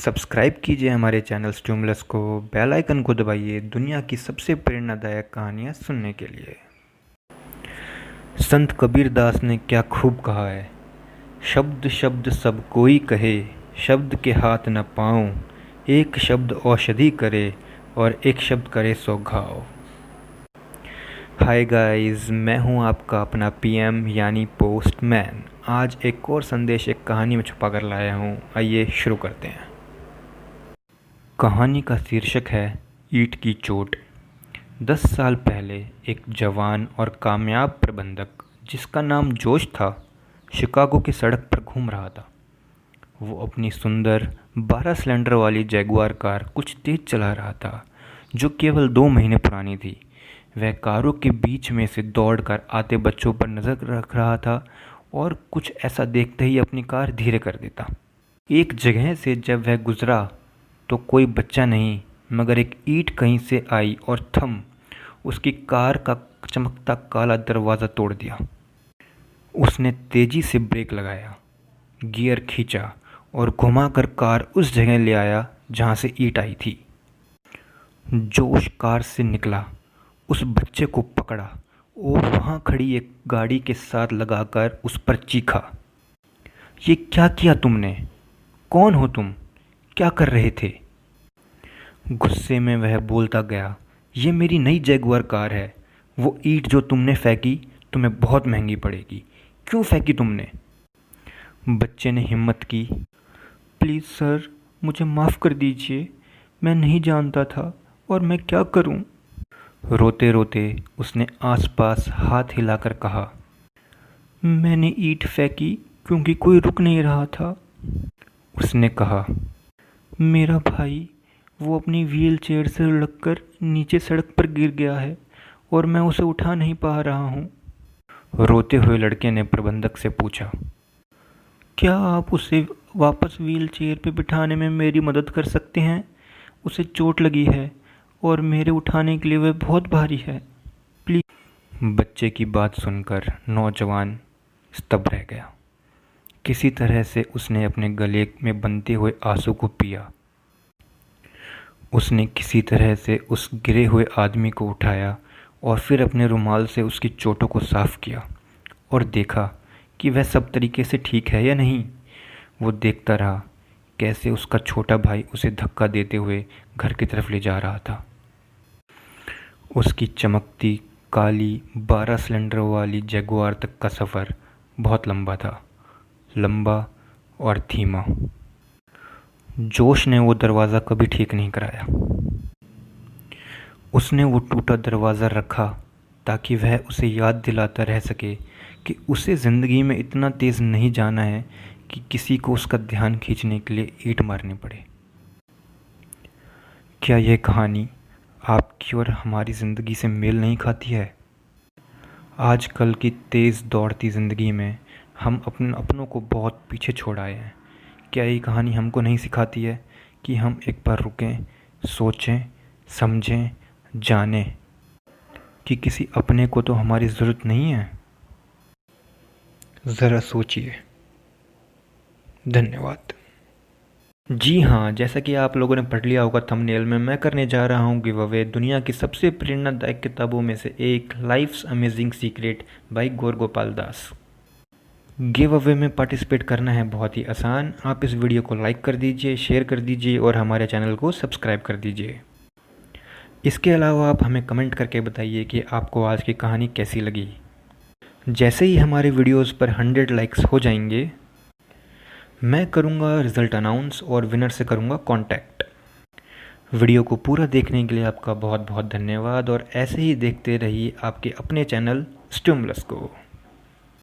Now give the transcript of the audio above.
Subscribe कीजिए हमारे channel stimulus को, बेल आइकन को दबाइए दुनिया की सबसे प्रेरणादायक कहानियाँ सुनने के लिए। संत कबीरदास ने क्या खूब कहा है, शब्द शब्द सब कोई कहे, शब्द के हाथ न पाऊँ, एक शब्द औषधि करे और एक शब्द करे सौ घाव। हाय गाइस, मैं हूं आपका अपना पीएम यानी पोस्टमैन। आज एक और संदेश एक कहानी में छुपा कर लाया हूं। आइए शुरू करते हैं। कहानी का शीर्षक है ईंट की चोट। 10 साल पहले एक जवान और कामयाब प्रबंधक जिसका नाम जोश था, शिकागो की सड़क पर घूम रहा था। वो अपनी सुंदर 12 सिलेंडर वाली जैगुआर कार कुछ तेज चला रहा था, जो केवल 2 महीने पुरानी थी। वह कारों के बीच में से दौड़कर आते बच्चों पर नज़र रख रहा था और कुछ ऐसा देखते ही अपनी कार धीरे कर देता। एक जगह से जब वह गुजरा तो कोई बच्चा नहीं मगर एक ईंट कहीं से आई और थम उसकी कार का चमकता काला दरवाज़ा तोड़ दिया। उसने तेज़ी से ब्रेक लगाया, गियर खींचा और घुमाकर कार उस जगह ले आया जहाँ से ईंट आई थी। जोश कार से निकला, उस बच्चे को पकड़ा और वहाँ खड़ी एक गाड़ी के साथ लगाकर उस पर चीखा, ये क्या किया तुमने? कौन हो तुम? क्या कर रहे थे? गुस्से में वह बोलता गया, ये मेरी नई जैगुआर कार है। वो ईंट जो तुमने फेंकी तुम्हें बहुत महंगी पड़ेगी। क्यों फेंकी तुमने? बच्चे ने हिम्मत की, प्लीज़ सर, मुझे माफ़ कर दीजिए, मैं नहीं जानता था और मैं क्या करूं? रोते रोते उसने आसपास हाथ हिलाकर कहा, मैंने ईंट फेंकी क्योंकि कोई रुक नहीं रहा था। उसने कहा, मेरा भाई वो अपनी व्हील चेयर से लुढ़ककर नीचे सड़क पर गिर गया है और मैं उसे उठा नहीं पा रहा हूँ। रोते हुए लड़के ने प्रबंधक से पूछा, क्या आप उसे वापस व्हील चेयर पर बिठाने में मेरी मदद कर सकते हैं? उसे चोट लगी है और मेरे उठाने के लिए वह बहुत भारी है, प्लीज़। बच्चे की बात सुनकर नौजवान स्तब्ध रह गया। किसी तरह से उसने अपने गले में बंधे हुए आंसू को पिया। उसने किसी तरह से उस गिरे हुए आदमी को उठाया और फिर अपने रुमाल से उसकी चोटों को साफ़ किया और देखा कि वह सब तरीके से ठीक है या नहीं। वो देखता रहा कैसे उसका छोटा भाई उसे धक्का देते हुए घर की तरफ ले जा रहा था। उसकी चमकती काली 12 सिलेंडर वाली जैगुआर तक का सफ़र बहुत लंबा था, लंबा और धीमा। जोश ने वो दरवाज़ा कभी ठीक नहीं कराया। उसने वो टूटा दरवाज़ा रखा ताकि वह उसे याद दिलाता रह सके कि उसे ज़िंदगी में इतना तेज़ नहीं जाना है कि किसी को उसका ध्यान खींचने के लिए ईंट मारनी पड़े। क्या यह कहानी आपकी और हमारी ज़िंदगी से मेल नहीं खाती है? आजकल की तेज़ दौड़ती ज़िंदगी में हम अपनों को बहुत पीछे छोड़ आए हैं। क्या ये कहानी हमको नहीं सिखाती है कि हम एक बार रुकें, सोचें, समझें, जानें कि किसी अपने को तो हमारी ज़रूरत नहीं है? ज़रा सोचिए। धन्यवाद। जी हाँ, जैसा कि आप लोगों ने पढ़ लिया होगा थंबनेल में, मैं करने जा रहा हूँ गिव अवे दुनिया की सबसे प्रेरणादायक किताबों में से एक, लाइफ्स अमेजिंग सीक्रेट बाय गौर गोपाल दास। गिव अवे में पार्टिसिपेट करना है बहुत ही आसान। आप इस वीडियो को लाइक कर दीजिए, शेयर कर दीजिए और हमारे चैनल को सब्सक्राइब कर दीजिए। इसके अलावा आप हमें कमेंट करके बताइए कि आपको आज की कहानी कैसी लगी। जैसे ही हमारे वीडियोज़ पर 100 लाइक्स हो जाएंगे, मैं करूँगा रिज़ल्ट अनाउंस और विनर से करूँगा कांटेक्ट। वीडियो को पूरा देखने के लिए आपका बहुत बहुत धन्यवाद और ऐसे ही देखते रहिए आपके अपने चैनल स्टिमुलस को।